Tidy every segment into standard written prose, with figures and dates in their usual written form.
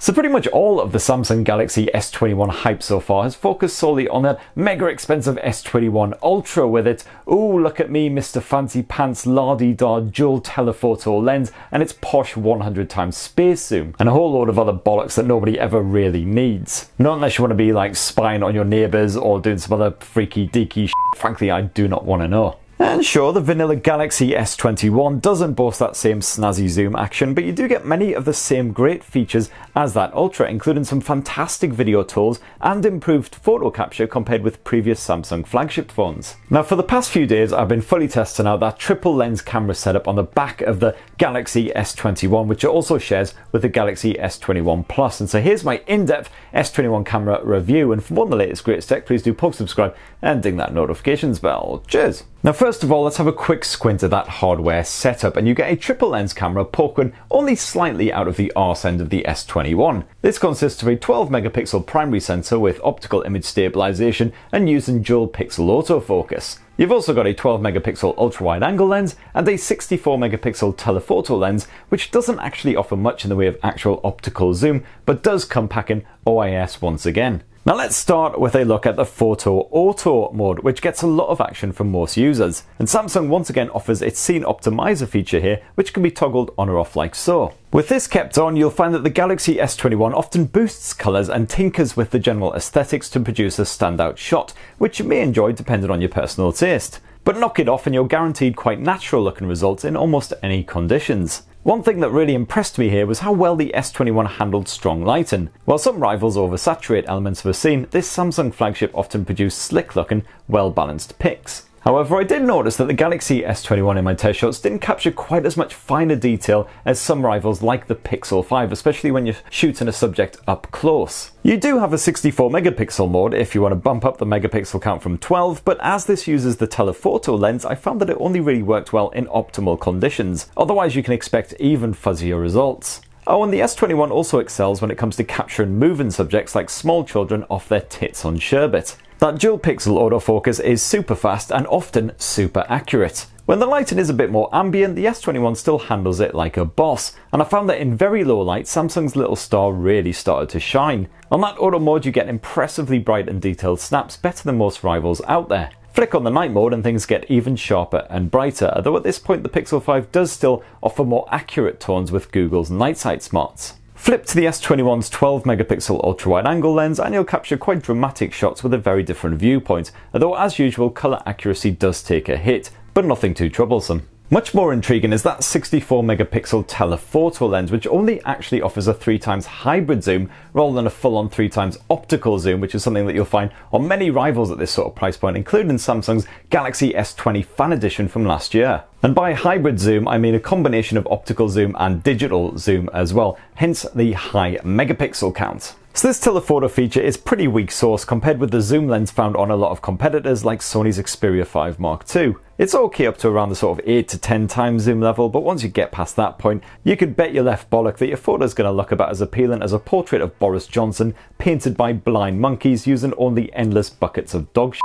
So pretty much all of the Samsung Galaxy S21 hype so far has focused solely on that mega expensive S21 Ultra with its "ooh, look at me, Mr. Fancy Pants, la-di-da dual telephoto lens" and its posh 100 times space zoom, and a whole load of other bollocks that nobody ever really needs. Not unless you want to be like spying on your neighbours or doing some other freaky deaky shit. Frankly, I do not want to know. And sure, the vanilla Galaxy S21 doesn't boast that same snazzy zoom action, but you do get many of the same great features as that Ultra, including some fantastic video tools and improved photo capture compared with previous Samsung flagship phones. Now, for the past few days, I've been fully testing out that triple lens camera setup on the back of the Galaxy S21, which it also shares with the Galaxy S21 Plus. And so here's my in-depth S21 camera review, and for more on the latest greatest tech, please do poke, subscribe, and ding that notifications bell. Cheers! Now, first of all, let's have a quick squint at that hardware setup, and you get a triple lens camera poking only slightly out of the arse end of the S21. This consists of a 12 megapixel primary sensor with optical image stabilization and using dual pixel autofocus. You've also got a 12 megapixel ultra-wide angle lens and a 64 megapixel telephoto lens, which doesn't actually offer much in the way of actual optical zoom, but does come packing OIS once again. Now let's start with a look at the photo auto mode, which gets a lot of action from most users. And Samsung once again offers its scene optimizer feature here, which can be toggled on or off like so. With this kept on, you'll find that the Galaxy S21 often boosts colours and tinkers with the general aesthetics to produce a standout shot, which you may enjoy depending on your personal taste. But knock it off and you're guaranteed quite natural looking results in almost any conditions. One thing that really impressed me here was how well the S21 handled strong lighting. While some rivals oversaturate elements of a scene, this Samsung flagship often produced slick looking, well balanced pics. However, I did notice that the Galaxy S21 in my test shots didn't capture quite as much finer detail as some rivals like the Pixel 5, especially when you're shooting a subject up close. You do have a 64 megapixel mode if you want to bump up the megapixel count from 12, but as this uses the telephoto lens, I found that it only really worked well in optimal conditions. Otherwise, you can expect even fuzzier results. Oh, and the S21 also excels when it comes to capturing moving subjects like small children off their tits on sherbet. That dual pixel autofocus is super fast and often super accurate. When the lighting is a bit more ambient, the S21 still handles it like a boss, and I found that in very low light, Samsung's little star really started to shine. On that auto mode, you get impressively bright and detailed snaps, better than most rivals out there. Flick on the night mode and things get even sharper and brighter, although at this point the Pixel 5 does still offer more accurate tones with Google's night sight smarts. Flip to the S21's 12 megapixel ultra-wide angle lens and you'll capture quite dramatic shots with a very different viewpoint, although as usual colour accuracy does take a hit, but nothing too troublesome. Much more intriguing is that 64 megapixel telephoto lens, which only actually offers a 3x hybrid zoom rather than a full-on 3x optical zoom, which is something that you'll find on many rivals at this sort of price point, including Samsung's Galaxy S20 Fan Edition from last year. And by hybrid zoom, I mean a combination of optical zoom and digital zoom as well, hence the high megapixel count. So this telephoto feature is pretty weak sauce compared with the zoom lens found on a lot of competitors like Sony's Xperia 5 Mark II. It's okay up to around the sort of 8 to 10 times zoom level, but once you get past that point, you could bet your left bollock that your photo's going to look about as appealing as a portrait of Boris Johnson painted by blind monkeys using only endless buckets of dog shit.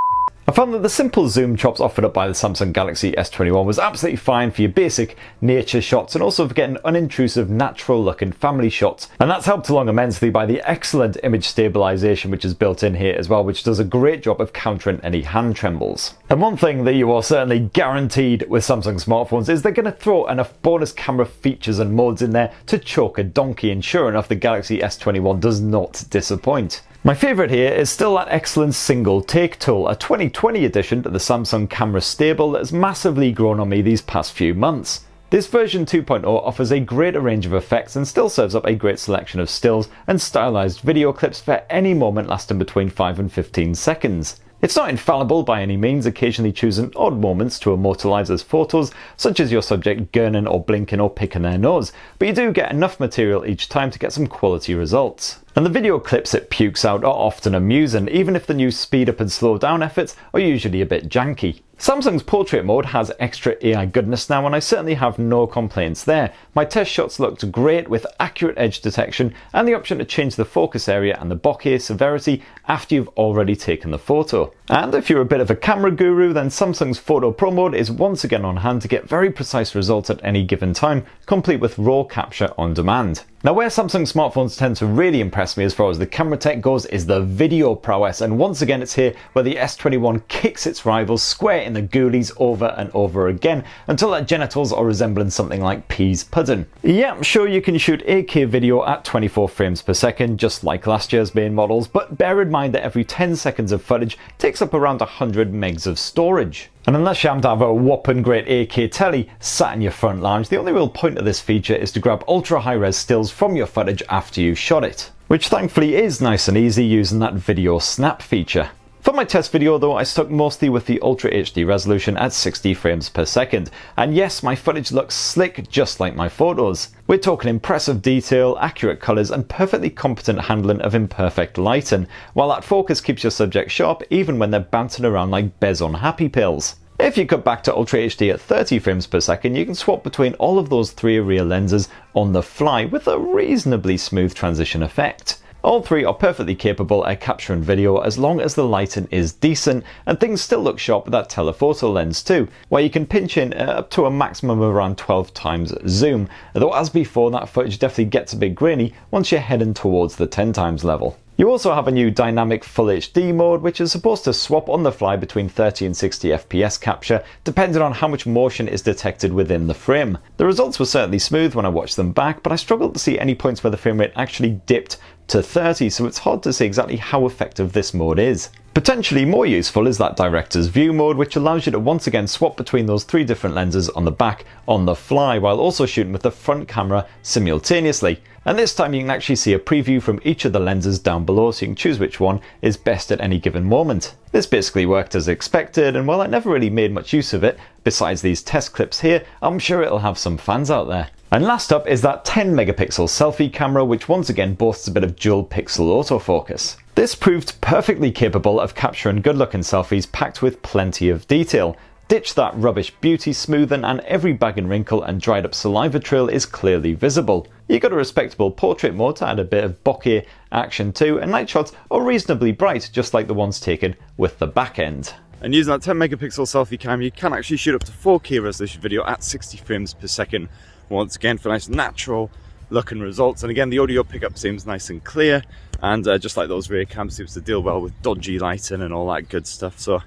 I found that the simple zoom chops offered up by the Samsung Galaxy S21 was absolutely fine for your basic nature shots and also for getting unintrusive, natural looking family shots. And that's helped along immensely by the excellent image stabilization which is built in here as well, which does a great job of countering any hand trembles. And one thing that you are certainly guaranteed with Samsung smartphones is they're going to throw enough bonus camera features and modes in there to choke a donkey, and sure enough the Galaxy S21 does not disappoint. My favourite here is still that excellent single take tool, a 2020 addition to the Samsung camera stable that has massively grown on me these past few months. This version 2.0 offers a greater range of effects and still serves up a great selection of stills and stylised video clips for any moment lasting between 5 and 15 seconds. It's not infallible by any means, occasionally choosing odd moments to immortalise as photos, such as your subject gurning or blinking or picking their nose, but you do get enough material each time to get some quality results. And the video clips it pukes out are often amusing, even if the new speed up and slow down efforts are usually a bit janky. Samsung's portrait mode has extra AI goodness now, and I certainly have no complaints there. My test shots looked great with accurate edge detection and the option to change the focus area and the bokeh severity after you've already taken the photo. And if you're a bit of a camera guru, then Samsung's Photo Pro mode is once again on hand to get very precise results at any given time, complete with raw capture on demand. Now, where Samsung smartphones tend to really impress me as far as the camera tech goes is the video prowess, and once again it's here where the S21 kicks its rivals square in the goolies over and over again until their genitals are resembling something like peas pudding. Yeah, I'm sure you can shoot 8K video at 24 frames per second just like last year's main models, but bear in mind that every 10 seconds of footage takes up around 100 megs of storage. And unless you happen to have a whopping great 8K telly sat in your front lounge, the only real point of this feature is to grab ultra high-res stills from your footage after you shot it, which thankfully is nice and easy using that video snap feature. For my test video though, I stuck mostly with the Ultra HD resolution at 60 frames per second, and yes, my footage looks slick just like my photos. We're talking impressive detail, accurate colours and perfectly competent handling of imperfect lighting, while that focus keeps your subject sharp even when they're bouncing around like Bez on Happy Pills. If you cut back to Ultra HD at 30 frames per second, you can swap between all of those three rear lenses on the fly with a reasonably smooth transition effect. All three are perfectly capable at capturing video as long as the lighting is decent, and things still look sharp with that telephoto lens too, where you can pinch in up to a maximum of around 12 times zoom, though as before that footage definitely gets a bit grainy once you're heading towards the 10 times level. You also have a new dynamic Full HD mode, which is supposed to swap on the fly between 30 and 60 FPS capture, depending on how much motion is detected within the frame. The results were certainly smooth when I watched them back, but I struggled to see any points where the frame rate actually dipped to 30, so it's hard to say exactly how effective this mode is. Potentially more useful is that director's view mode, which allows you to once again swap between those three different lenses on the back on the fly, while also shooting with the front camera simultaneously. And this time you can actually see a preview from each of the lenses down below, so you can choose which one is best at any given moment. This basically worked as expected, and while I never really made much use of it, besides these test clips here, I'm sure it'll have some fans out there. And last up is that 10 megapixel selfie camera, which once again boasts a bit of dual pixel autofocus. This proved perfectly capable of capturing good looking selfies packed with plenty of detail. Ditch that rubbish beauty smoothing, and every bag and wrinkle and dried up saliva trail is clearly visible. You got a respectable portrait mode to add a bit of bokeh action too, and night shots are reasonably bright just like the ones taken with the back end. And using that 10 megapixel selfie cam, you can actually shoot up to 4K resolution video at 60 frames per second. Once again for nice natural looking results, and again the audio pickup seems nice and clear, and just like those rear cams, seems to deal well with dodgy lighting and all that good stuff, so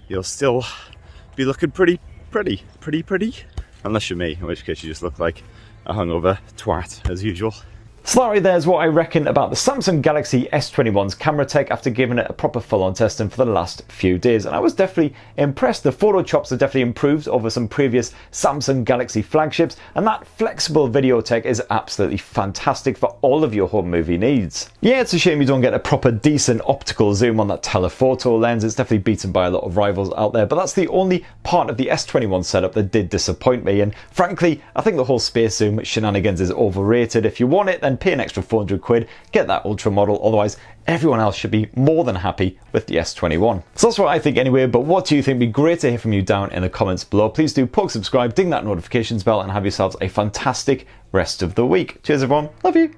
you'll still be looking pretty, unless you're me, in which case you just look like a hungover twat as usual. So Larry, there's what I reckon about the Samsung Galaxy S21's camera tech after giving it a proper full-on testing for the last few days, and I was definitely impressed. The photo chops are definitely improved over some previous Samsung Galaxy flagships, and that flexible video tech is absolutely fantastic for all of your home movie needs. Yeah, it's a shame you don't get a proper decent optical zoom on that telephoto lens. It's definitely beaten by a lot of rivals out there, but that's the only part of the S21 setup that did disappoint me, and frankly I think the whole space zoom shenanigans is overrated. If you want it, then pay an extra 400 quid, get that ultra model, otherwise everyone else should be more than happy with the S21. So that's what I think anyway, but what do you think? It'd be great to hear from you down in the comments below. Please do poke subscribe, ding that notifications bell, and have yourselves a fantastic rest of the week. Cheers everyone, love you.